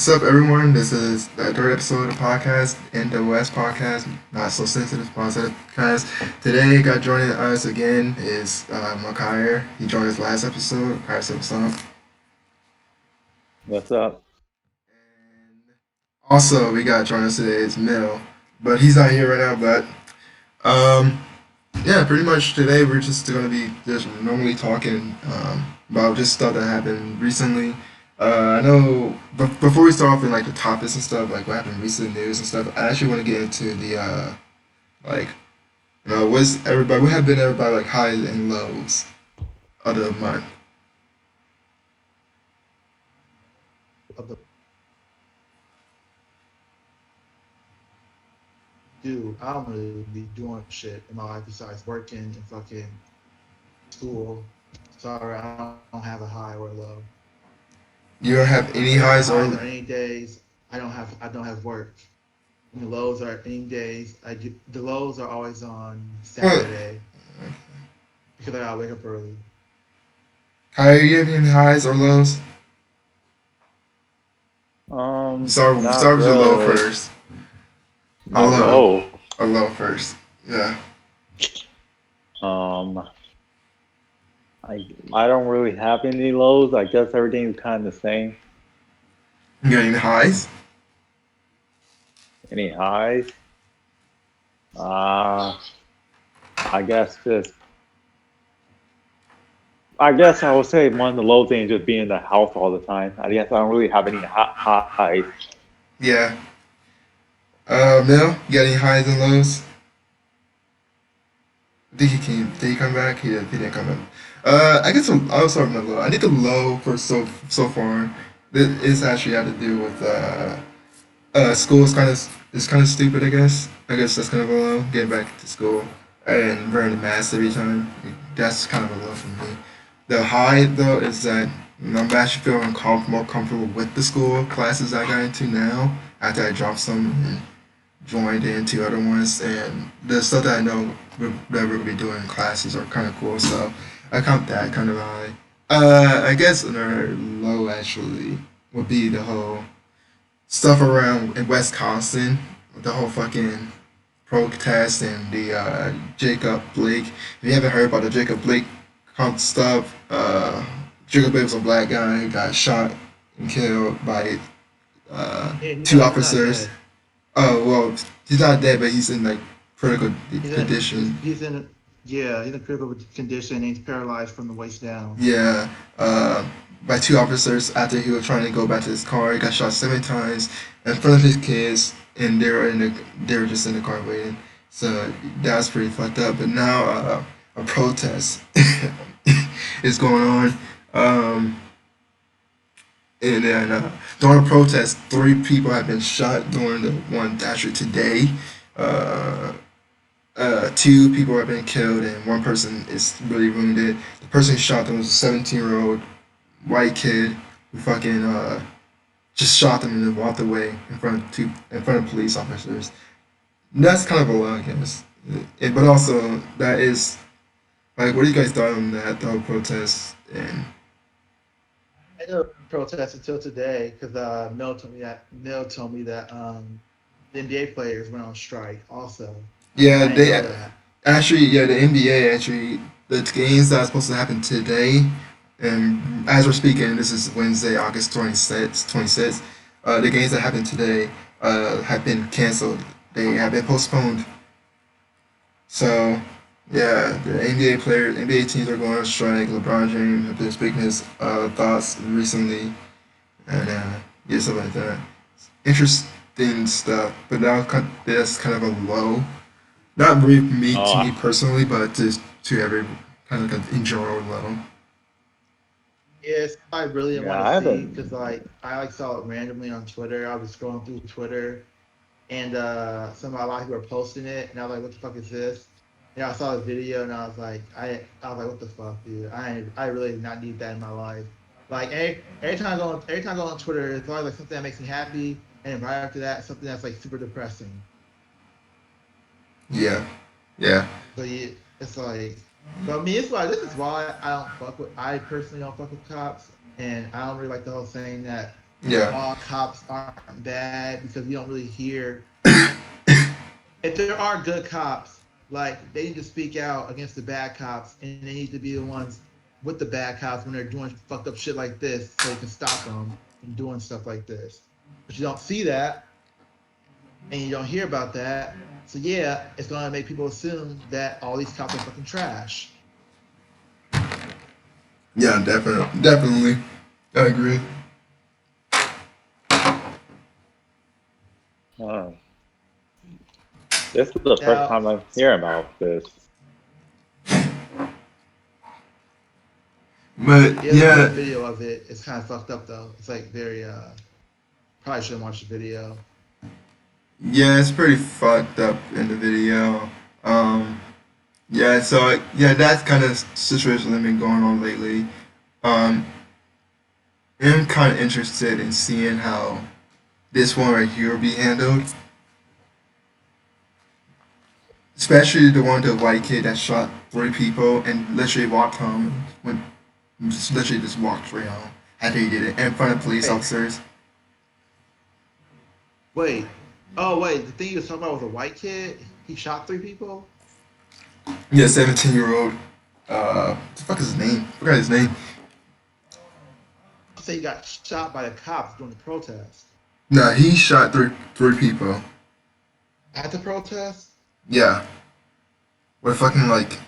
What's up, everyone? This is the third episode of the podcast, NWS Podcast, Not So Sensitive Podcast. Today, got joining us again is Makire. He joined us last episode. Makire said what's up. What's up? And also, we got joining us today is Mel, but he's not here right now. But um, yeah, pretty much today we're just gonna be just normally talking about just stuff that happened recently. I know, but before we start off in like the topics and stuff, like what happened recent news and stuff, I actually want to get into the like what have been everybody like highs and lows of the month. Of the do I don't really be doing shit in my life besides working and fucking school. Sorry, I don't have a high or a low. You don't have any The highs highs or are any days I don't have work. And the lows are any days the lows are always on what? Saturday because I gotta wake up early. Kyle, you have any highs or lows? Not Start with the low really. first. A Not low, low. a low first. Yeah. Um, I don't really have any lows. I guess everything's kind of the same. You got any highs? Any highs? Uh, I guess just. I guess I would say one of the low things is just being in the house all the time. I guess I don't really have any highs. Yeah. Mel, you got any highs and lows? I think he came. Did he come back? He didn't come back. I guess I'll start with my low. I think the low for so far. This actually had to do with school is kind of stupid. I guess that's kind of a low. Getting back to school and wearing a mask every time. That's kind of a low for me. The high though is that I'm actually feeling more comfortable with the school classes I got into now after I dropped some and joined into other ones, and the stuff that I know that we're gonna be doing in classes are kind of cool. So I count that kind of high. I guess another low actually would be the whole stuff around in Wisconsin, the whole fucking protest and the Jacob Blake. If you haven't heard about the Jacob Blake stuff, Jacob Blake was a black guy who got shot and killed by Yeah, he's two not he's not officers. dead. Oh well, he's not dead, but he's in like critical He's in condition. he's in yeah, he's in critical condition and he's paralyzed from the waist down. Yeah, by two officers after he was trying to go back to his car. He got shot 7 times in front of his kids, and they were just in the car waiting. So that was pretty fucked up. But now a protest is going on. And then during the protest, 3 people have been shot during the one actually today. Uh, 2 people have been killed and one person is really wounded. The person who shot them was a 17-year-old white kid who fucking just shot them and then walked away in front of police officers. And that's kind of a lot, I guess. But also that is like, what do you guys thought on that the whole protest? And I know protest until today because Mel told me that the NBA players went on strike also, and yeah, I didn't they know that. actually, yeah, the NBA actually, the games that are supposed to happen today, and as we're speaking, this is Wednesday, August 26th, 26th. The games that happened today have been canceled. They have been postponed. So, yeah, the NBA teams are going on strike. LeBron James has been speaking his thoughts recently, and yeah, stuff like that. Interesting stuff, but that's kind of a low. Not really me Oh, to me personally, but just to every kind of like in general level. Yes, I really didn't want yeah, to I see because haven't. I saw it randomly on Twitter. I was scrolling through Twitter and a lot of people were posting it, and I was like, "What the fuck is this?" And I saw the video, and I was like, "What the fuck, dude? I really did not need that in my life." Like every time I go on Twitter, it's always like something that makes me happy, and then right after that, something that's like super depressing. Yeah, yeah, So yeah, it's like, but me, it's like this is why I personally don't fuck with cops, and I don't really like the whole saying that. Yeah. all cops aren't bad because you don't really hear. If there are good cops, like they need to speak out against the bad cops, and they need to be the ones with the bad cops when they're doing fucked up shit like this, so you can stop them from doing stuff like this. But you don't see that, and you don't hear about that. So yeah, it's gonna make people assume that all these cops are fucking trash. Yeah, definitely. Definitely. I agree. Uh, this is the first Now, time I'm hearing about this. But yeah, there's a yeah, video of it. It's kind of fucked up though. It's like very probably shouldn't watch the video. yeah, it's pretty fucked up in the video. Um, yeah, so yeah, that's kind of situation that's been going on lately. Um, I'm kind of interested in seeing how this one right here will be handled, especially the one the white kid that shot 3 people and literally walked home when just literally just walked straight home after he did it in front of police Wait, officers. wait. Oh wait, the thing you was talking about was a white kid. He shot 3 people. Yeah, 17-year-old. What the fuck is his name? I forgot his name. You say he got shot by the cops during the protest. Nah, he shot three people. At the protest? Yeah, with fucking like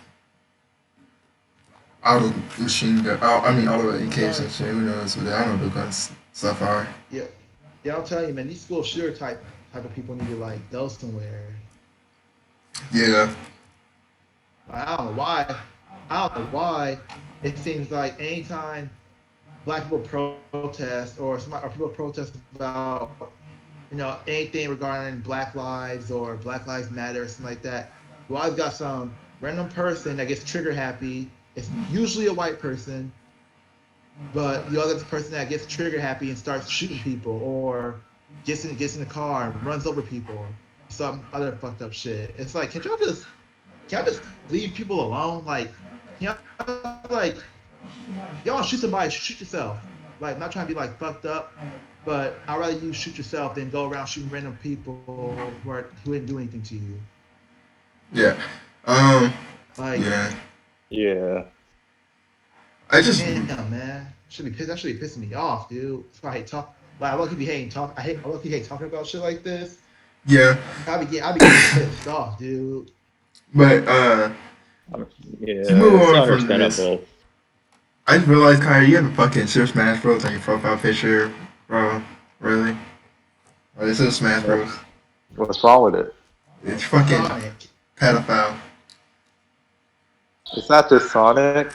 auto machine gun. I mean auto I'm AKs telling and you, shit. Who knows? But I don't know the guns stuff are. yeah, yeah. I'm telling you, man. These school shooter type of people need to like go somewhere. Yeah, I don't know why. I don't know why. It seems like anytime black people protest or people protest about anything regarding Black Lives or Black Lives Matter or something like that, you always got some random person that gets trigger happy. It's usually a white person, but the other person that gets trigger happy and starts shooting people or gets in the car and runs over people, some other fucked up shit. It's like, can y'all just leave people alone? Like, like y'all want to shoot somebody, shoot yourself. Like, I'm not trying to be like fucked up, but I'd rather you shoot yourself than go around shooting random people who didn't do anything to you. yeah. Um, Like, yeah. Yeah. I just damn, man, that should be pissing me off, dude. That's why I hate talk. Like, I look be hating talk. I look hate talking about shit like this. yeah. I be getting pissed off, dude. But Um, to yeah, move it's on from this, understandable. I just realized, Kyrie, you have a fucking Super Smash Bros. On your profile picture, bro. Really? Oh, this is Smash What, Bros. what's wrong with it? It's fucking Sonic. pedophile. It's not just Sonic.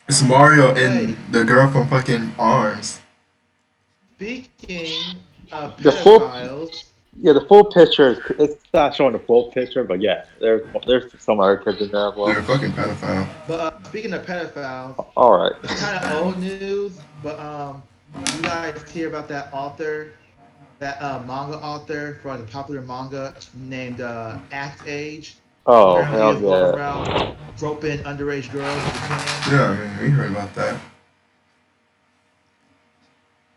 It's Mario and Wait, the girl from fucking Arms. speaking of The full, pedophiles, yeah, the full picture. It's not showing the full picture, but yeah, there's some other kids in there as You're a well. fucking pedophile. but speaking of pedophiles, All right. it's kind of old news. But you guys hear about that manga author for the popular manga named Act Age? Oh Apparently, hell is going yeah. around groping underage girls in Japan. Yeah, I mean, we heard about that.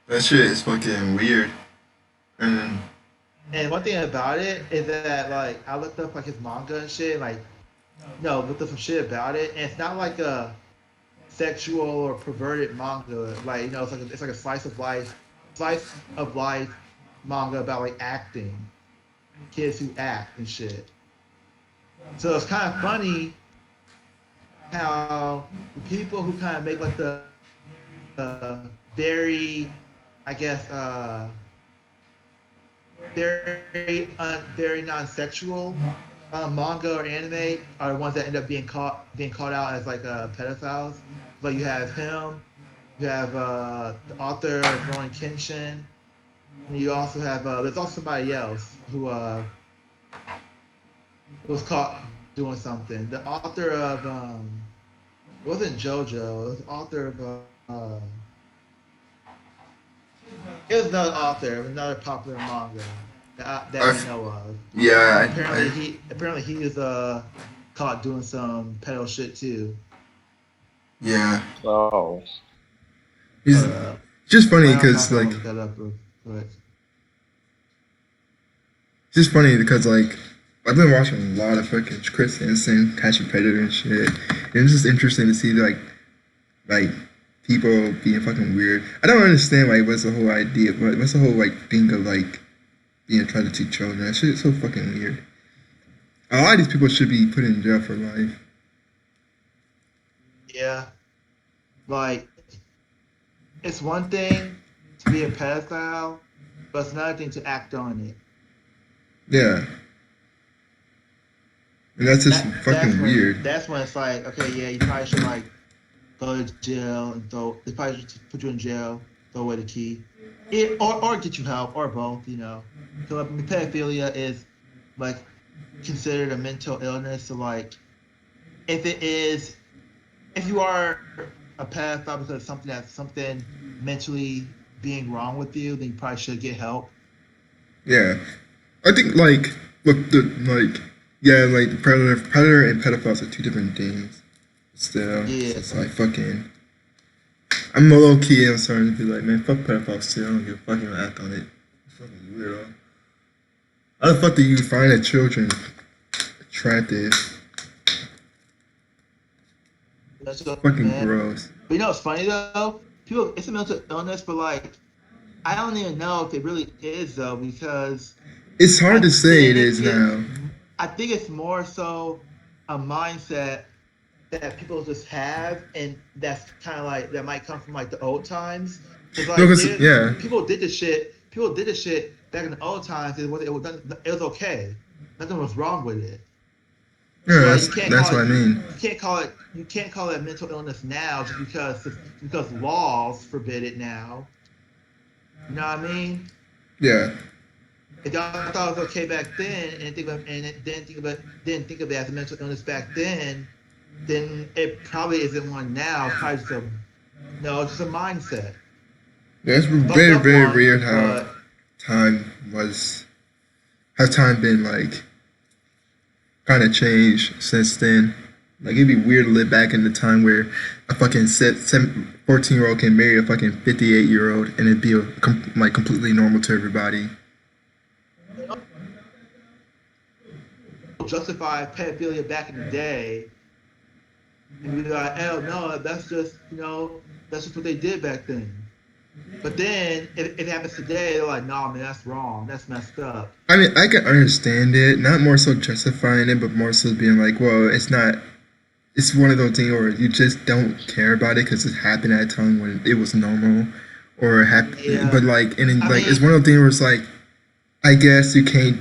That shit is fucking weird. And And one thing about it is that like I looked up like his manga and shit, like no, looked up some shit about it, and it's not like a sexual or perverted manga. Like it's like a slice of life manga about like acting, kids who act and shit. So it's kind of funny how the people who kind of make like the very, I guess, very non-sexual manga or anime are the ones that end up being called out as like pedophiles. But you have him, you have the author of Rurouni Kenshin, and you also have there's also somebody else who was caught doing something. The author of it wasn't JoJo, it was the author of it was another author of another popular manga that I, we know of. And yeah, apparently he is caught doing some pedo shit too. yeah. Oh. He's just funny Right off because top, I'll like look that up real quick. just funny because like I've been watching a lot of fucking Chris Hansen, Catch a Predator and shit, and it's just interesting to see like people being fucking weird. I don't understand like what's the whole idea, what's the whole like thing of like being trying to teach children. That shit is so fucking weird. A lot of these people should be put in jail for life. Yeah, like it's one thing to be a pedophile, but it's another thing to act on it. Yeah, and that's just That's fucking when weird. it's like, okay, yeah, you probably should like go to jail and throw. They probably should put you in jail, throw away the key, or get you help, or both. You know, because pedophilia is like considered a mental illness. So like, if it is, if you are a pedophile because of something mentally being wrong with you, then you probably should get help. Yeah, I think like look the like yeah like predator and pedophiles are two different things. Still, so Yeah, it's like fucking. I'm a low key. I'm starting to be like, man, fuck pedophiles too. I don't give a fucking act on it. Fucking weirdo. How the fuck do you find that children attractive? that's what, Fucking man. gross. But you know what's funny though? People, it's a mental illness, but like, I don't even know if it really is though, because It's hard I to say it is think now. I think it's more so a mindset that people just have, and that's kind of like that might come from like the old times. It's No, like cause yeah, people did this shit. People did this shit back in the old times. It was okay. Nothing was wrong with it. yeah. So like That's what I mean. you can't call it mental illness now just because laws forbid it now. You know what I mean? Yeah, If y'all thought it was okay back then and didn't think of it as a mental illness back then it probably isn't one now. It's probably just a mindset. yeah. It's Fucked very up very one, weird how but time was. Has time been like kind of changed since then? Like it'd be weird to live back in the time where a fucking 14-year-old can marry a fucking 58-year-old and it'd be like completely normal to everybody. justify pedophilia back in the day and be like, oh no, that's just what they did back then. But then if it happens today, they're like, no, man, that's wrong. That's messed up. I mean, I can understand it, not more so justifying it, but more so being like, well, it's not. It's one of those things where you just don't care about it because it happened at a time when it was normal, or happened. Yeah. But like, and then, I like, it's mean, one of those things where it's like, I guess you can't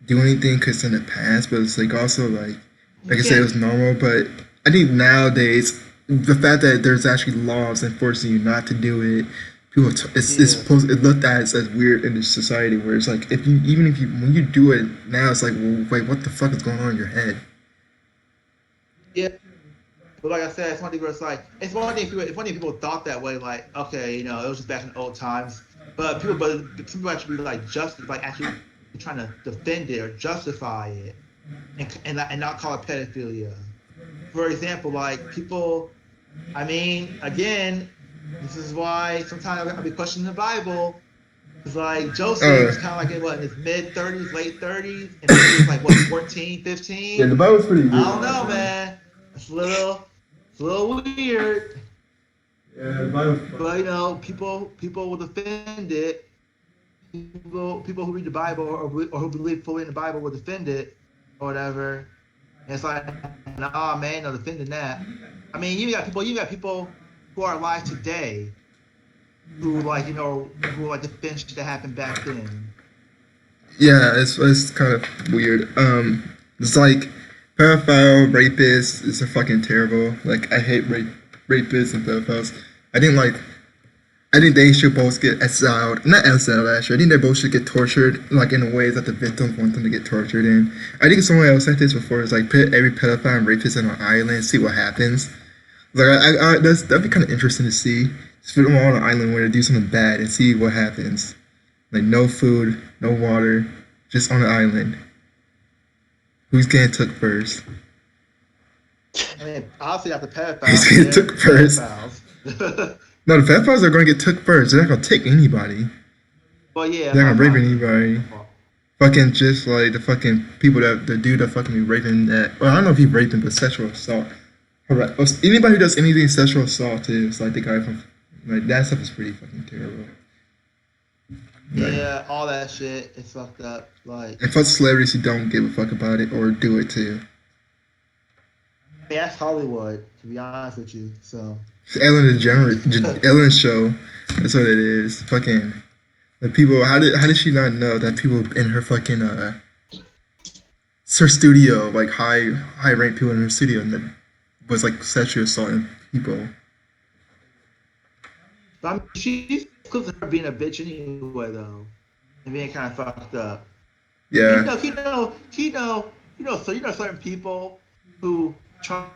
do anything because in the past, but it's like also you like I said, it can't. was normal. But I think nowadays, the fact that there's actually laws enforcing you not to do it, people, it's Yeah. supposed it looked at as weird in this society where it's like if you even if you when you do it now, it's like well, wait, what the fuck is going on in your head? Yeah. But like I said, it's one thing where it's one thing people thought that way, like, okay, it was just back in old times. But people actually actually trying to defend it or justify it and not call it pedophilia. For example, like people, I mean, again, this is why sometimes I'll be questioning the Bible. Because like Joseph Uh, was kind of like in his mid 30s, late 30s, and maybe he was like what 14, yeah, 15. the Bible's pretty I weird don't on that know, one. man. It's a little weird. Yeah, the Bible's But people will defend it. People who read the Bible or who believe fully in the Bible will defend it or whatever. And it's like, nah, man, no defending that. I mean, you got people who are alive today who defend shit that happened back then. Yeah, it's kind of weird. It's like pedophile, rapists is fucking terrible. Like I hate rapists and pedophiles. I didn't like. I think they should both get exiled. Not exiled, actually. I think they both should get tortured, like in the ways that the victims want them to get tortured in. I think someone else said this before. It's like put every pedophile and rapist on an island, see what happens. Like that'd be kind of interesting to see. Just put them all on an island where they do something bad and see what happens. Like no food, no water, just on an island. Who's getting took first? I mean, obviously not the Who's pedophiles. getting They're took first? pedophiles. No, the pedophiles are gonna get took first. They're not gonna take anybody. Well, yeah, They're not that's gonna rape fine. anybody. Fucking just like the fucking people that the dude that fucking be raping that. Well, I don't know if he's raping, but sexual assault. Anybody who does anything sexual assault is like the guy from like that stuff is pretty fucking terrible. Like, Yeah, all that shit is fucked up. Like, and fuck celebrities who don't give a fuck about it or do it too. that's Hollywood, to be honest with you. So, It's Ellen DeGeneres, Ellen show. That's what it is. Fucking the people. How did she not know that people in her fucking it's her studio, like high ranked people in her studio, and that was like sexually assaulting people. but I mean, she's close to her being a bitch anyway, though, and being kind of fucked up. Yeah. Certain people who try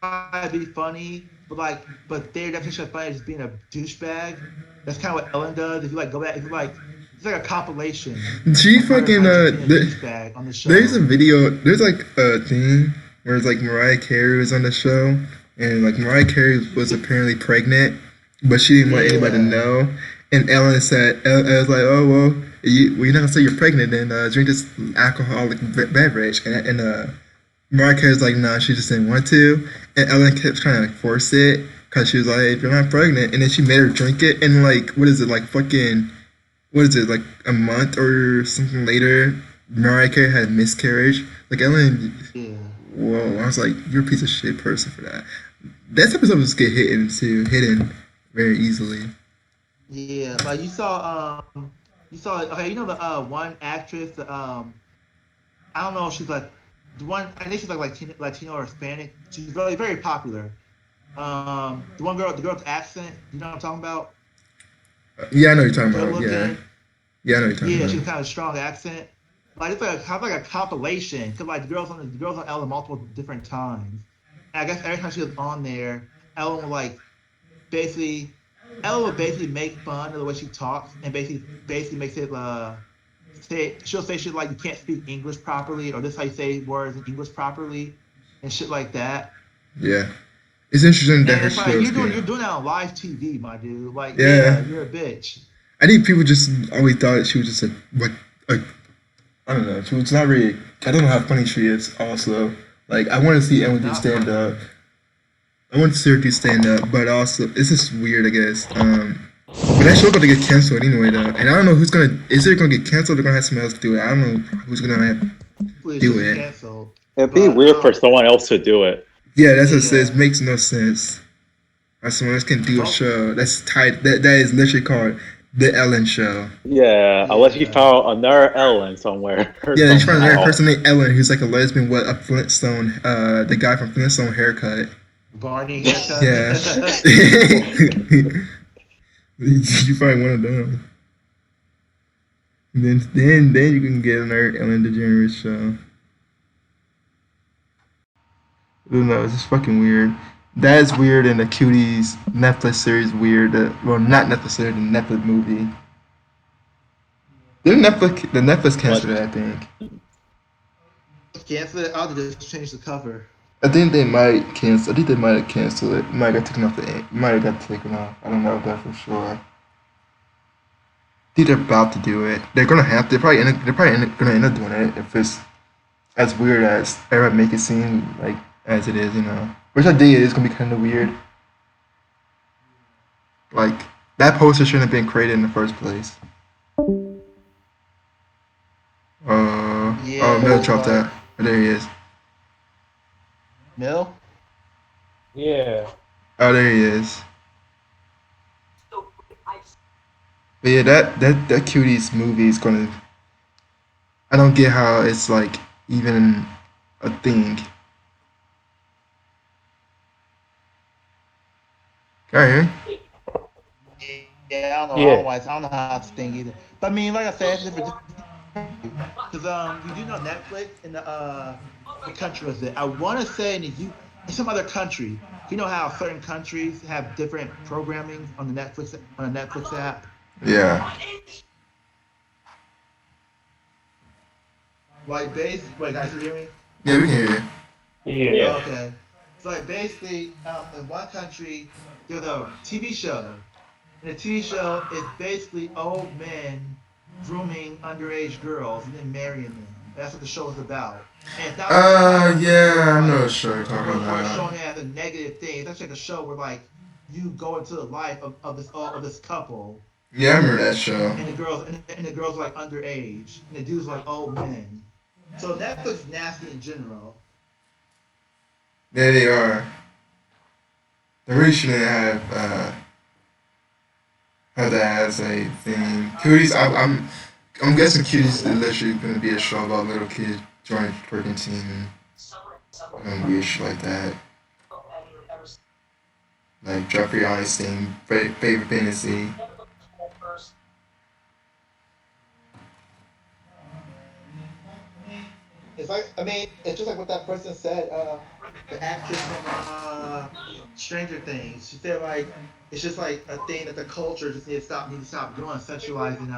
to be funny, but their definition of funny is being a douchebag. That's kind of what Ellen does. If you like go back, if you like, it's like a compilation. She of her fucking being a douchebag on the show. there's a video. There's like a thing where it's like Mariah Carey was on the show, and like Mariah Carey was apparently pregnant, but she didn't want anybody to know. And Ellen said, "I was like, oh well, you're not gonna say you're pregnant, then drink this alcoholic beverage." And Mariah Carey's like, nah, she just didn't want to. And Ellen kept trying to like force it because she was like, if you're not pregnant, and then she made her drink it. And like, what is it like fucking? What is it like a month or something later? Mariah Carey had a miscarriage. Like Ellen, whoa! I was like, you're a piece of shit person for that. That type of stuff just get hidden very easily. Yeah, like okay, you know the one actress, I don't know if she's like the one. I think she's like Latino or Hispanic. She's really very popular. The girl with the accent. You know what I'm talking about? Yeah, I know what you're talking Good about. looking. Yeah, I know what you're talking Yeah, about. she's kind of strong accent. Like it's like a compilation because like the girls on Ellen multiple different times. And I guess every time she was on there, Ellen would like basically. Ella would basically make fun of the way she talks and basically makes it she'll say shit like you can't speak English properly or this is how you say words in English properly and shit like that. Yeah, it's interesting that And her it's like show. you're doing that on live TV, my dude. Like Yeah. you're a bitch. I think people just always thought she was just a I don't know. She was not really. I don't know how funny she is. Also, like I want to see Ellen do stand up. I want to see her do stand up, but also it's just weird, I guess. But that show about to get canceled anyway, though, and I don't know who's gonna. Is it gonna get canceled? Or gonna have somebody else do it. I don't know who's gonna have do it. Canceled. It'd be weird for someone else to do it. Yeah, that's what it says. Makes no sense. Someone else can do a show that's tied. That is literally called The Ellen Show. Yeah, unless you found another Ellen somewhere. Yeah, you found another person named Ellen who's like a lesbian with a Flintstone. The guy from Flintstone haircut. Barney haircut. Yeah. You find one of them. And then you can get another Ellen DeGeneres show. I don't know, it's just fucking weird. That is weird, and the Cuties Netflix series weird. Well, not Netflix series, the Netflix movie. The Netflix canceled it, I think. Cancel it. I'll just change the cover. I think they might cancel. I think they might have canceled it. Might have got taken off might have got taken off. I don't know that for sure. I think they're about to do it. They're gonna have to. Gonna end up doing it if it's as weird as everyone make it seem like as it is, you know. Which I think it is gonna be kind of weird. Like that poster shouldn't have been created in the first place. Mel dropped that. Oh, there he is. Mill? Yeah. Oh, there he is. But yeah, that Cuties movie is gonna. I don't get how it's like even a thing. Can you Yeah, I don't know. Yeah. I don't know how it's a thing either. But I mean, like I said, it's different. Because you do know Netflix in the what country was it? I want to say in some other country. You know how certain countries have different programming on the Netflix app. Yeah. Like wait, guys, you hear me? Yeah, we can hear you. Yeah. Okay. So like basically, in one country, there's a TV show And the TV show is basically old men grooming underage girls and then marrying them. That's what the show is about. And it's not Yeah, I know like what show you're talking we're about. showing it as a negative thing. It's actually like a show where like you go into the life of this couple, Yeah, I remember that show. and the girls are like underage, and the dudes are like old men. So Netflix is nasty in general. There they are. They really shouldn't have that as a thing. Cuties, I'm guessing Cuties is literally gonna be a show about little kids joining the working team and weird shit like that. Like Jeffrey Einstein, favorite fantasy. It's like I mean, it's just like what that person said. The actress from Stranger Things. She said like it's just like a thing that the culture just need to stop doing, sexualizing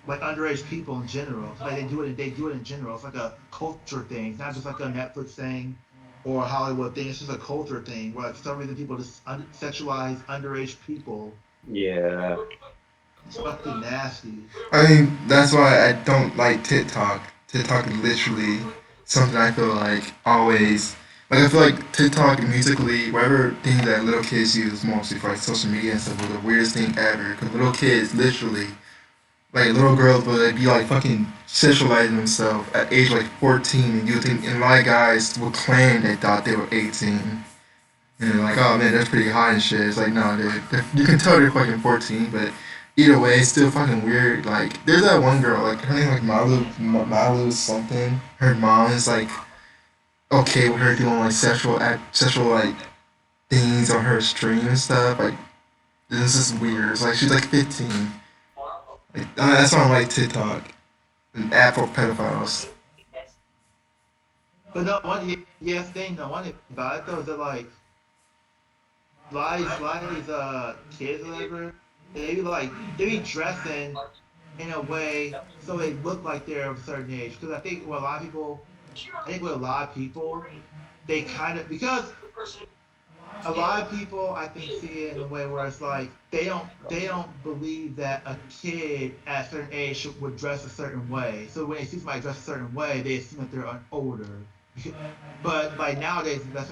like underage people in general. Like they do it in general. It's like a culture thing. It's not just like a Netflix thing or a Hollywood thing. It's just a culture thing where like for some reason people just sexualize underage people. Yeah. It's fucking nasty. I mean, that's why I don't like TikTok. TikTok is literally something I feel like always. Like, I feel like TikTok and musically, whatever thing that little kids use mostly for like social media and stuff, was the weirdest thing ever. Because little kids literally, like little girls, would like, be like fucking sexualizing themselves at age like 14, and you think, and a lot of guys would claim they thought they were 18. And they're like, oh man, that's pretty hot and shit. It's like, no, you can tell they're fucking 14, but either way, it's still fucking weird. Like, there's that one girl, like, her name like Malu something. Her mom is like, okay with her doing like sexual like things on her stream and stuff. Like, this is weird. It's like, she's like 15. Like, that's why I don't like TikTok. An app for pedophiles. But no one yes thing no one about it though is that like Lies kids or whatever, they be dressing in a way so they look like they're of a certain age. Because I think with a lot of people, they kind of because a lot of people I think see it in a way where it's like they don't believe that a kid at a certain age would dress a certain way. So when they see somebody dress a certain way, they assume that they're older. But like nowadays, that's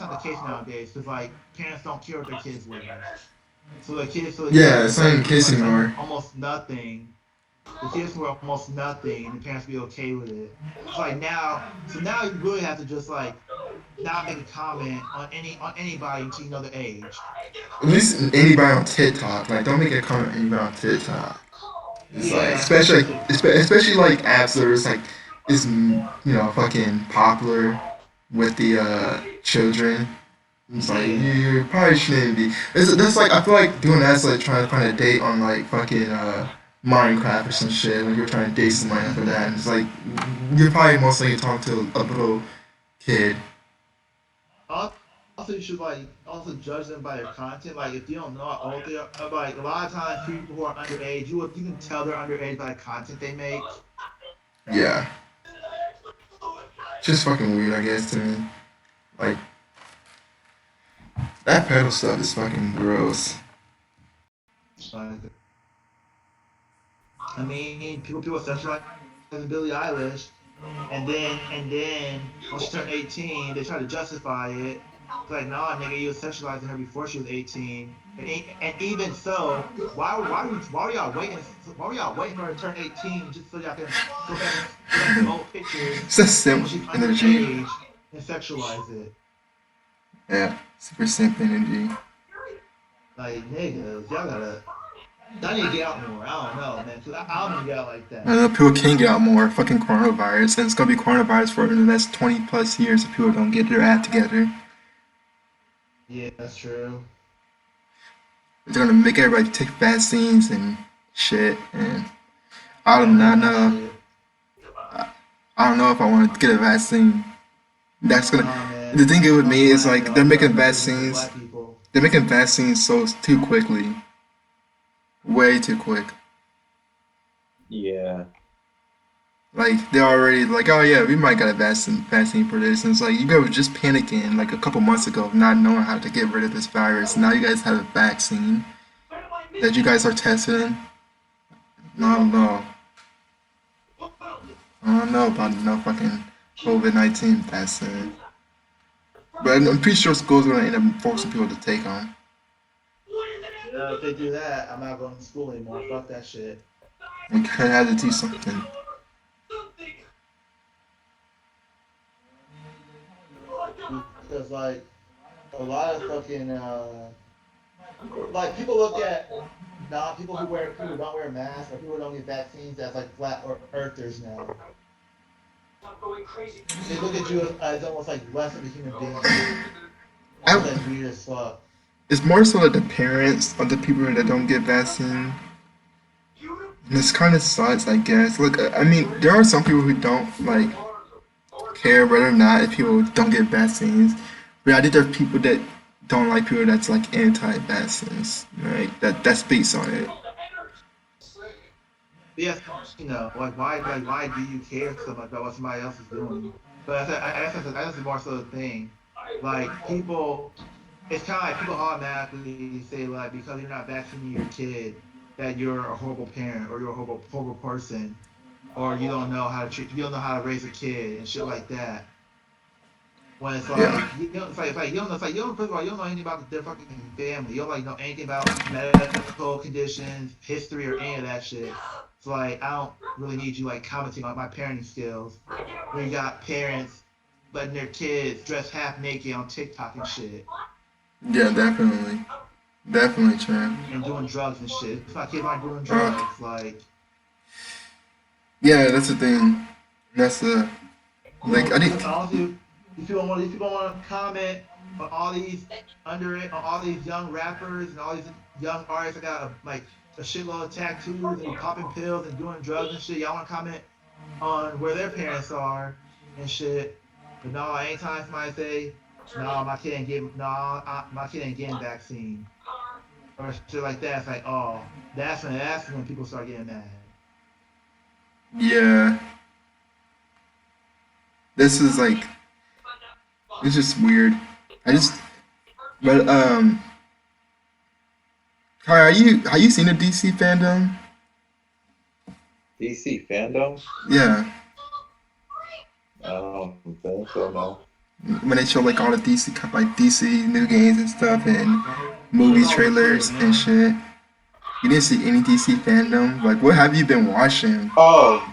not the case nowadays because like parents don't care what their kids wear. So the Yeah, kids it's not even the wear case like anymore. almost nothing. The kids wear almost nothing, and the parents be okay with it. It's like now you really have to just like not make a comment on anybody until you know the age. At least anybody on TikTok, like, don't make a comment on anybody on TikTok. It's like, Yeah, especially like apps that are just like, is fucking popular with the children. It's like yeah. you probably shouldn't be. That's like, I feel like doing that's like trying to find a date on like fucking Minecraft or some shit. Like you're trying to date somebody after that, and it's like you're probably most likely talking to a little kid. Also, you should like also judge them by their content. Like if you don't know how old they are, like a lot of times people who are underage, you can tell they're underage by the content they make. Yeah, just fucking weird, I guess to me. Like that pedal stuff is fucking gross. Like, I mean, people sexualize Billie Eilish, and then when she turned 18, they try to justify it. It's like, nah, nigga, you were sexualizing her before she was 18. And even so, why were y'all waiting for her to turn 18 just so y'all can go back to old pictures It's a when simp she's energy. underage and sexualize it? Yeah, super simp energy. Like, niggas, y'all need to get out more. I don't know, man, because I don't even get out like that. I know people can get out more. Fucking coronavirus, and it's gonna be coronavirus for the next 20 plus years if people don't get their act together. Yeah, that's true. They're gonna make everybody take vaccines and shit, and I I do don't believe not in that know. shit. I don't know if I want to get a vaccine. That's gonna. Nah, man. The thing with I'm me is black, like though. I feel like especially because of vaccines. black people. They're making vaccines so too quickly, way too quick. Yeah. Like they're already like, oh yeah, we might got a vaccine for this, and it's like you guys were just panicking like a couple months ago, not knowing how to get rid of this virus. Now you guys have a vaccine. that you guys are testing. No, I don't know. I don't know about no fucking COVID-19 vaccine. But I'm pretty sure school's gonna end up forcing people to take them. If they do that, I'm not going to school anymore. Fuck that shit. We kind of had to do something. Because like a lot of fucking like people look at non people who don't wear masks or people who don't get vaccines as like flat or earthers now. They look at you as almost like less of a human being. That's weird as fuck. It's more so like the parents of the people that don't get vaccine. And this kind of sucks, I guess. Look, I mean, there are some people who don't like care whether or not if people don't get vaccines. But I think there are people that don't like people that's like anti-vaccines, right? That speaks on it. Yeah, like why do you care so much about what somebody else is doing? But I guess that's more so the thing. Like people, it's kind of like people automatically say like because you're not vaccinating your kid that you're a horrible parent or you're a horrible person or you don't know how to raise a kid and shit like that. When it's like, Yeah. it's like you don't know, first of all, you don't know anything about their fucking family. You don't like know anything about medical conditions, history, or any of that shit. It's like I don't really need you like commenting on my parenting skills. When you got parents letting their kids dress half naked on TikTok and shit. Yeah, definitely. Definitely true. And doing drugs and shit. If my kids aren't doing drugs, like. Yeah, that's the thing. That's the like I think Honestly, if people want to comment on all these on all these young rappers and all these young artists that got like a shitload of tattoos and popping pills and doing drugs and shit, y'all want to comment on where their parents are and shit. But no, anytime somebody say, no, my kid ain't getting vaccine or shit like that, it's like, oh, that's when people start getting mad. yeah. This is like it's just weird. But Kai, are you seen the DC fandom? DC fandom? Yeah. I don't think so, no. When they show like all the DC new games and stuff and movie trailers and shit. You didn't see any DC fandom? Like what have you been watching? Oh,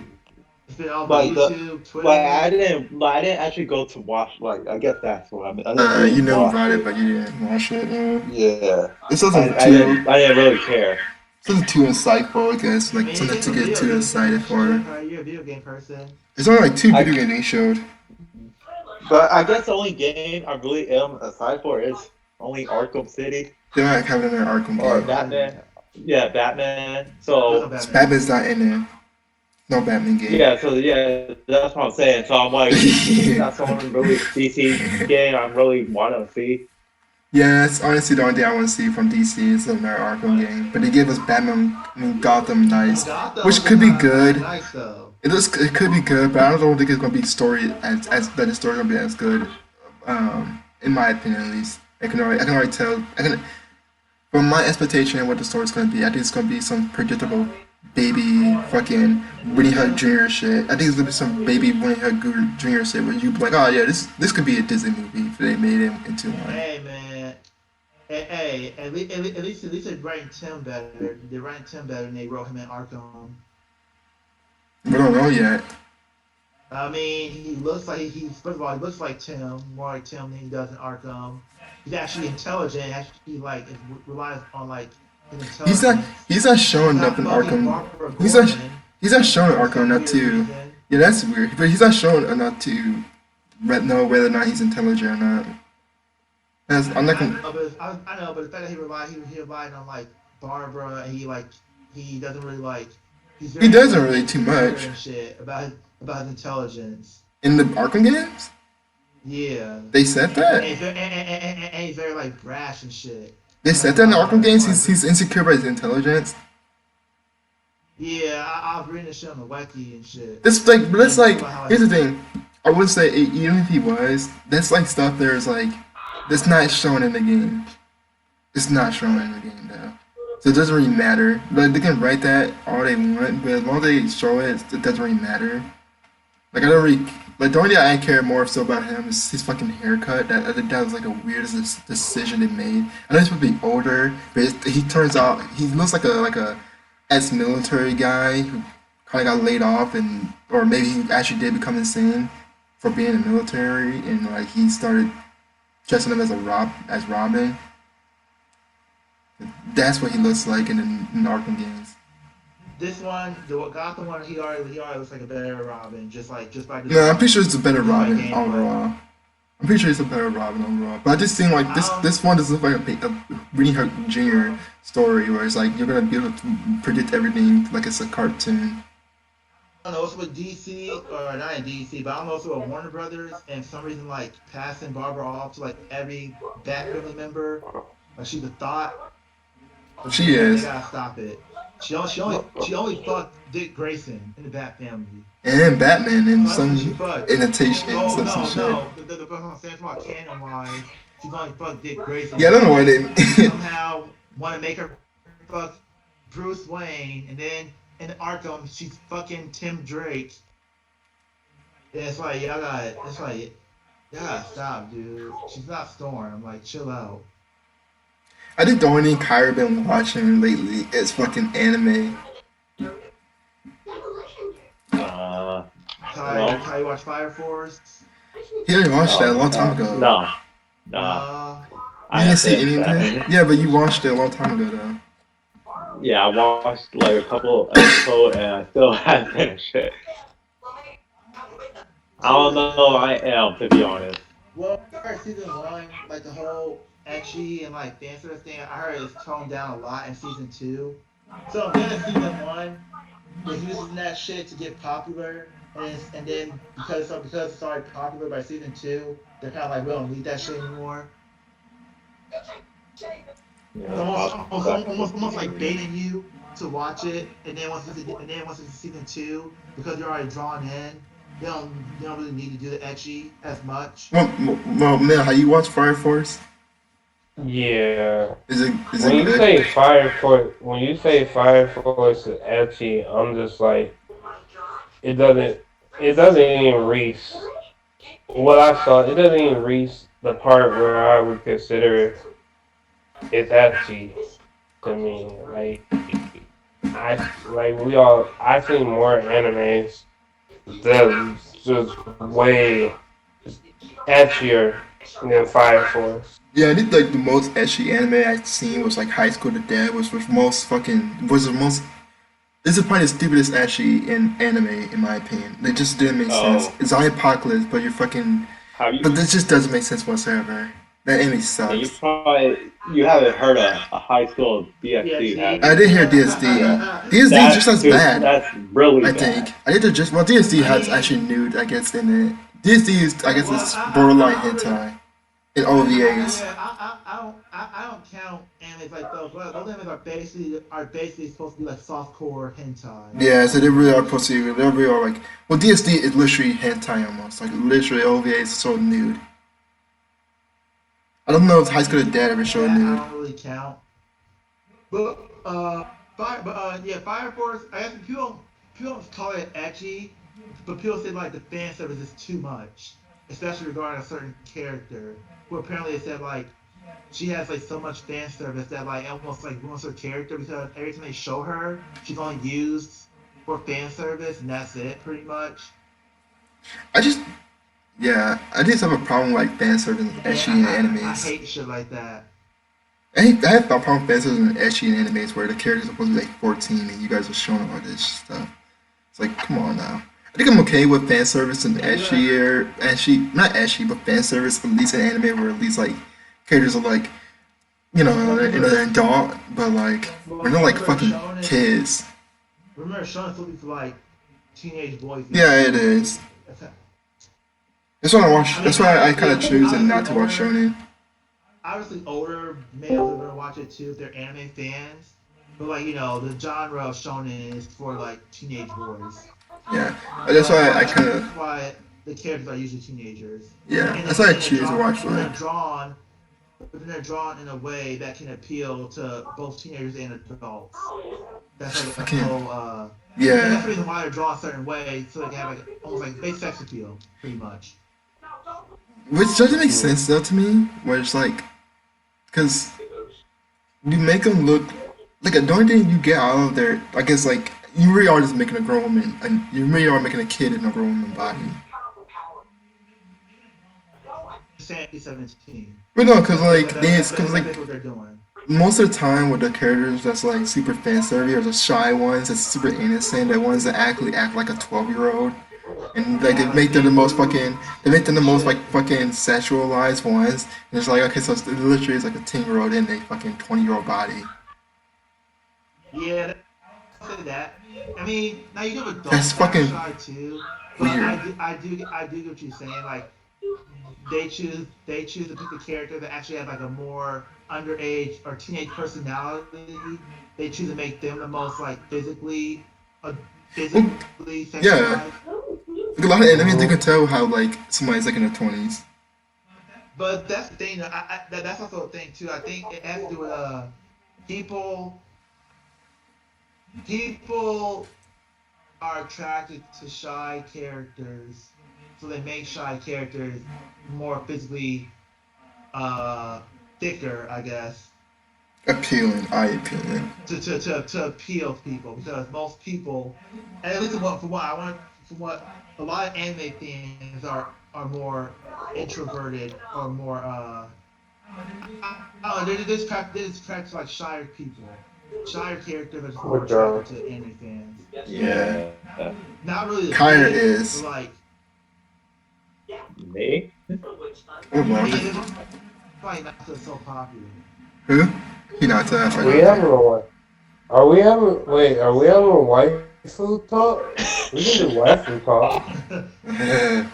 It's been all like YouTube, Twitter. I didn't actually go to watch. Like, I guess that's what I mean. I didn't really You know watch about it, but you didn't watch it. Yeah, This I wasn't didn't too really care. this wasn't too insightful, I guess, I like mean, something to it's get too excited for. You're a video game person. There's only like two I- video games they showed. But I guess the only game I really am aside for is only Arkham City They're not having an Arkham or game. Batman. Yeah, Batman. There's So no Batman. Batman's not in there. No Batman game. yeah, that's what I'm saying. So I'm like, that's the only really DC game I'm really want to see. Yeah, it's honestly the only thing I want to see from DC is another Arkham game. But they gave us Gotham Knights, Gotham which could be was good. Nice though. It could be good, but I don't think it's gonna be story as that the story's gonna be as good. In my opinion, at least, I can already tell. From my expectation of what the story's gonna be, I think it's gonna be some predictable baby fucking Winnie Hood Jr. shit. I think it's gonna be some baby Winnie Hood Jr. shit where you be like, oh yeah, this could be a Disney movie if they made it into one. Hey man. Hey, at least they're writing Tim better. They're writing Tim better than they wrote him in Arkham. We don't know yet. I mean, he looks like first of all, he looks like Tim, more like Tim than he does in Arkham. He's actually intelligent. Actually, like relies on like his intelligence. He's not showing up in Arkham. He's not showing Arkham enough to. Yeah, that's weird. But he's not showing enough to know whether or not he's intelligent or not. I'm not gonna. I know, but the fact that he relied on like Barbara, and he doesn't really like. He doesn't really too much. And shit about his intelligence. In the Arkham games? Yeah. They said that? And he's very like brash and shit. They said that in the Arkham games? He's insecure about his intelligence? Yeah, I was reading this shit on the wiki and shit. Here's the thing. I would say, even if he was, that's like stuff that's not shown in the game. It's not shown in the game, though. So it doesn't really matter. Like they can write that all they want, but as long as they show it, it doesn't really matter. Like I don't really like the only thing I care more so about him is his fucking haircut. That I think that was like the weirdest decision they made. I know he's supposed to be older, but he turns out he looks like a ex-military guy who kind of got laid off and or maybe he actually did become insane for being in the military and like he started dressing up as Robin. That's what he looks like in the Arkham games. This one, the Gotham one, he already looks like a better Robin, just by No, I'm pretty design, sure it's a better just by Robin gameplay. overall. I'm pretty sure it's a better Robin overall. But I just seem like this Um, this one doesn't look like a Green Hook Jr. story where it's like you're gonna be able to predict everything like it's a cartoon. I don't know, it's with DC, or not in DC, but I don't know, it's with Warner Brothers, and for some reason, like, passing Barbara off to, like, every Bat family member, like, she's a thought, but She they is. gotta stop it. She only fucked Dick Grayson in the Bat family. And Batman and So that's who she some fucked. imitation No, some no, shit. no. The person I'm saying about canon wise, she's only fucked Dick Grayson, Yeah, I don't know but why they somehow want to make her fuck Bruce Wayne, and then in Arkham she's fucking Tim Drake. And it's like y'all gotta stop, dude. She's not Storm. Like, chill out. I think the only thing Kyra been watching lately is fucking anime. Uh, Ty, no, Ty, you watch Fire Force? He already watched that a no, long time ago. no, no. Uh, You I didn't have see to any of accept. it? Yeah, but you watched it a long time ago though. Yeah, I watched like a couple episodes and I still haven't finished it. I don't season, know. I am, to be honest. well, season one, like the whole etchy and like fan service thing, I heard it's toned down a lot in season two. So then in season one, they're using that shit to get popular, and then because it's already popular by season two, they're kind of like, we don't need that shit anymore. It's Yeah, almost like baiting you to watch it, and then once it's season two, because you're already drawn in, they don't really need to do the etchy as much. Well, Mel, how you watch Fire Force? Yeah. Is When it you good? say Fire Force is edgy, I'm just like it doesn't it doesn't even reach what I saw. It doesn't even reach the part where I would consider it edgy to me. I've seen more animes that's just way edgier than Fire Force. Yeah, I think like the most ecchi anime I've seen was like High School to Dead, was most fucking was the most. This is probably the stupidest ecchi in anime in my opinion. It just didn't make sense. Oh, It's on Apocalypse, but you're fucking. have you? But this just doesn't make sense whatsoever. That anime Yeah, sucks. you haven't heard a high school DxD, have DXD. I you? didn't hear DSD. Yeah, DSD is just as bad. that's really I bad. think. I think they're just well DSD I has mean, actually nude I guess in it. DSD is I guess well, it's borderline I don't really. hentai in OVAs. Yeah, I don't count animes like those. Well, those animes are basically supposed to be like softcore hentai. Yeah, so they really are supposed to. They really are like. Well, DSD is literally hentai almost. Like literally OVA is so nude. I don't know if High School of Dead ever showed That I nude. don't really count. But yeah, Fire Force. I guess people don't call it ecchi, but people say like the fan service is too much, especially regarding a certain character. Who apparently they said like she has like so much fan service that like almost like ruins her character because every time they show her, she's only used for fan service and that's it pretty much. I just yeah, I just have a problem with, like fan service and And ecchi in I animes. hate shit like that. I have a problem with fan service and ecchi in animes where the character's supposed to be like 14 and you guys are showing all this stuff. It's like come on now. I think I'm okay with fan service and Yeah, ecchi or ecchi, not ecchi, but fan service at least in anime where at least like characters are like well, they're an adult, but like we're not like remember fucking Shonen. kids. Remember Shonen's looking for like teenage boys these Yeah, it days. is. That's why I watch. I mean, That's why I kind of choose and not to watch older, shonen. obviously older males are gonna watch it too if they're anime fans. But like the genre of shonen is for like teenage boys. Yeah, So that's why I kind that's of why the characters are usually teenagers. yeah. And That's then why I and the choose to drawn watch and then like drawn but then they're drawn in a way that can appeal to both teenagers and adults. That's like the Fucking whole. And that's the yeah. reason why they're drawn a certain way, so they can have like almost like base sex appeal, pretty much. Which doesn't make Mhm. sense though to me. Where it's like, because you make them look like the only thing you get out of there, I guess, like you really are just making a grown woman, and you really are making a kid in a grown woman body. Sandy 17. But no, because like That's because like basically what they're doing. most of the time with the characters that's like super fan service or the shy ones that's super innocent, the ones that actually act like a 12-year-old, and like they Yeah, like make them the most Deku, fucking they make them the most shit. like fucking sexualized ones. And it's like okay, so it's literally is like a 10-year-old in a fucking 20-year-old body. Yeah, I'll say that. I mean, now you have That's adults that are fucking shy too, but weird. I do get what you're saying. Like they choose to pick a character that actually has like a more underage or teenage personality. They choose to make them the most like uh, Well, physically yeah, sexualized. like a lot of enemies you can Mhm. tell how like somebody's like in their 20s. But that's the thing. That's also a thing too. I think it has to do with people. People are attracted to shy characters, so they make shy characters more physically uh thicker, I guess, Appealing, eye appealing. to appeal to people because most people, and at least from what I want, from what a lot of anime fans are more introverted or more I don't know, they're just attracted to like shyer people, shyer characters are just more Which attracted to anime fans. Yeah, Yeah. Not really the kinda big, but is. like Me? What wrong? yeah, that's why not so popular. Who? Hinata, I We forgot. having a what? Are we having a waifu talk? We can do waifu talk.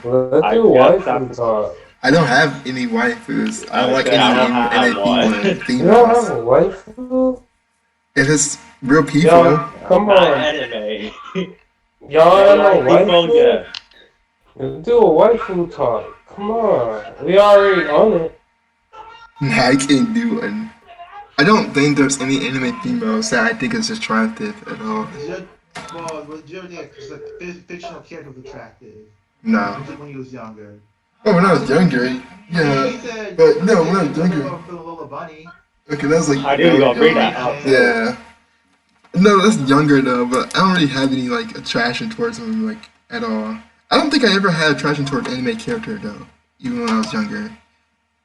Let's I do guess waifu that's. talk. I don't have any waifus. I don't I like say any I don't have one. You don't have females. a waifu? If it's real Y'all, people, come Not on. anime. Y'all have Real no life people, waifu? yes. Let's do a waifu talk. Come on. We already on it. I can't do one. I don't think there's any anime females that I think is attractive at all. Is your well, was your because a fictional character was attractive No. when he was younger? Oh, when I I was was going younger, to. I mean, yeah. But no, when I you was said younger, Lola Bunny. okay, that was like I do real go bring young. that Makes up sense. too. Yeah. No, that's younger though, but I don't really have any like attraction towards them like at all. I don't think I ever had attraction towards anime character though, even when I was younger.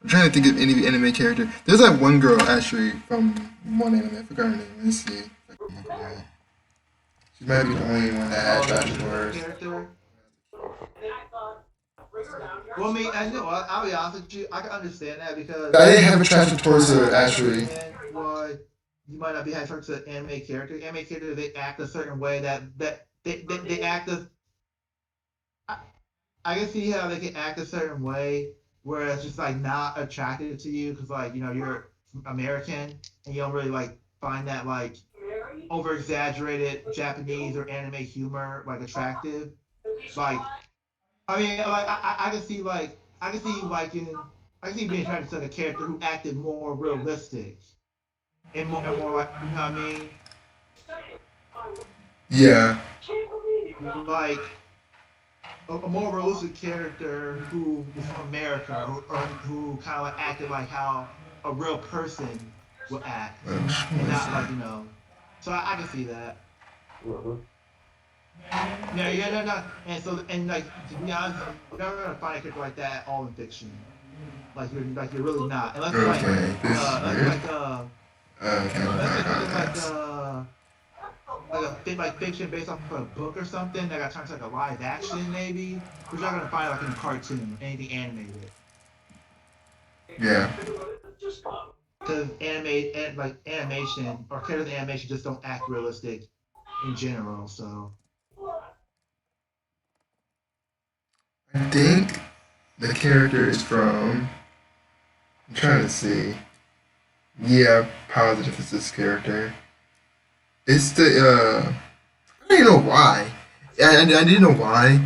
I'm trying to think of any anime character. There's that one girl actually from one anime. I forgot her name. Let's see. She might be the only one that I had Oh, the attraction female towards. character. Well, I mean, I know. I'll be honest with you. I can understand that because I didn't have attraction I towards her can actually. understand why you might not be attracted to anime character. Anime character, they act a certain way that they act as. I, I can see how they can act a certain way where it's just like not attracted to you because like you're American and you don't really like find that like over exaggerated Japanese or anime humor like attractive. Like I mean, like I can see like I can see you liking I can see you being attracted to like, a character who acted more realistic and more like you know what I mean, Yeah. like a more realistic character who was from America or who kind of like acted like how a real person would act and not like So I can see that. Mhm. Yeah, no, no. And like to be honest, you're never gonna find a character like that at all in fiction. Like you're really not unless it's Okay, this is unless it's weird. like Okay, unless it's something that's like like fiction based off of a book or something that got turned to like a live action maybe, but you're not gonna find it like in a cartoon or anything animated yeah. because like animation or characters in animation just don't act realistic in general. So I think the character is from. I'm trying to see. Yeah, positive it's this character. It's the I don't even know why. I didn't know why.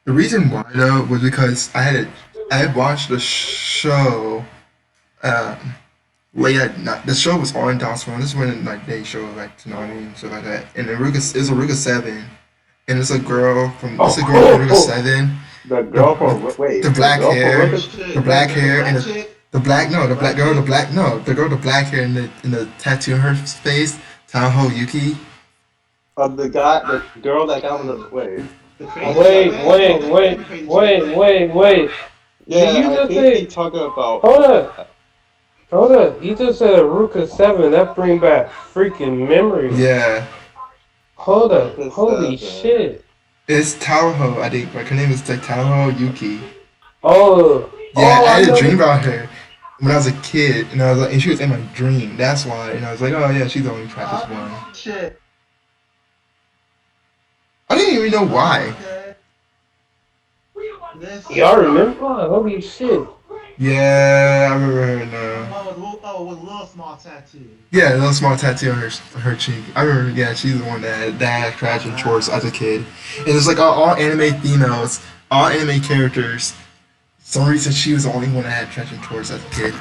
The reason why though was because I had watched the show late at night. The show was on Dawson. This is when like they show like Tsunami and stuff like that. And it's Aruka 7, and it's a girl from it's a girl from Aruka 7. The girl from wait. The black girl from hair, Ricochet? the black hair, and chick? the black no, the black girl, the black no, the girl, with the black hair and the tattoo on her face, Taho Yuki. The girl that got on the wait. The crazy Wait, chick, wait, man. wait, The crazy wait, chick. wait, wait. Yeah, Did you I just think say? he talking about. Hold up. You just said Aruka 7. That bring back freaking memories. Yeah, Hold up. Aruka Holy 7. shit. it's Taho. I think like her name is like Taho Yuki. Oh. Yeah, oh, I had know a dream this- about her when I was a kid, and I was like, and she was in my dream. That's why, and I was like, oh yeah, she's the only practice one. Oh, shit. I didn't even know why. Okay. This Y'all remember? Oh, holy shit. Yeah, I remember her now. with a little small tattoo. Yeah, a little small tattoo on her cheek. I remember. Yeah, she's the one that had crash and chores as a kid. And it's like all anime females, all anime characters. For some reason, she was the only one that had trash and chores as a kid.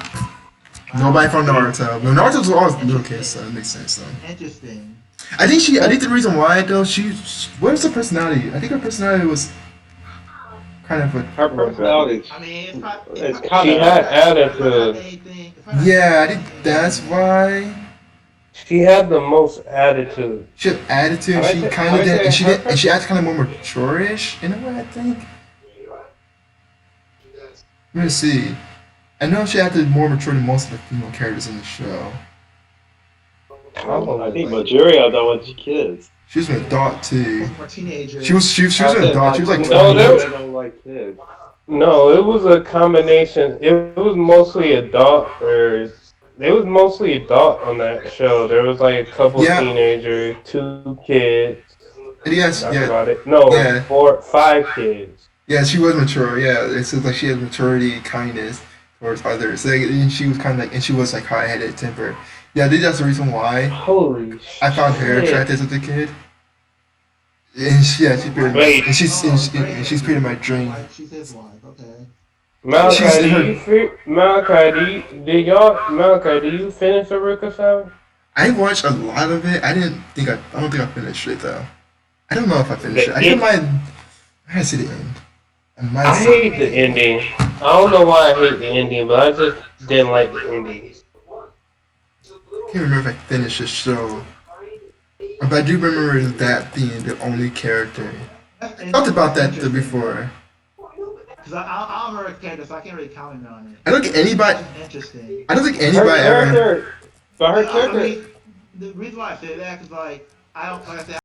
Nobody from Naruto. Well, Naruto was always little kids, so it makes sense though. Interesting. I think the reason why though, what's her personality? I think her personality was kind of Her personality. I mean, it's not. It's not- kinda- She had it's not attitude. anything- it's not- Yeah, I think that's why She had the most attitude. she had attitude. I She would kind of say did, and her she acted kind of more mature-ish in a way. I think. Let me see. I know she acted more mature than most of the female characters in the show. I think Majuria though when she kids. She was an adult too. More teenager. She was an adult. She was like No, 20. there- I don't like kids. No, it was a combination. It was mostly adult, or it was mostly adult on that show. There was like a couple Yeah. teenagers, 2 kids. Yes, That's yeah, about it. No, Yeah. 5 kids. yeah. She was mature. Yeah, it seems like she had maturity, kindness towards others. Like, and she was kind of like, and she was like high-headed temper. Yeah, I think that's the reason why Holy I found her shit. attractive as a kid. And she's pretty, Wait. and she's pretty my dream. Like, she's his wife. Okay. Malachi, She's do her- you Malachi, do you finish Aruka 7? I watched a lot of it. I don't think I finished it though. I don't know if I finished it. I think I gotta see the end. I hate the ending. I don't know why I hate the ending, but I just didn't like the ending. I can't remember if I finished the show. But I do remember that being the only character. I talked about that before. Because I'm a character, so I can't really comment on it. I don't think anybody. Interesting. I don't think Her anybody ever. character, but her I character. mean, the reason why I say that is like I don't like I said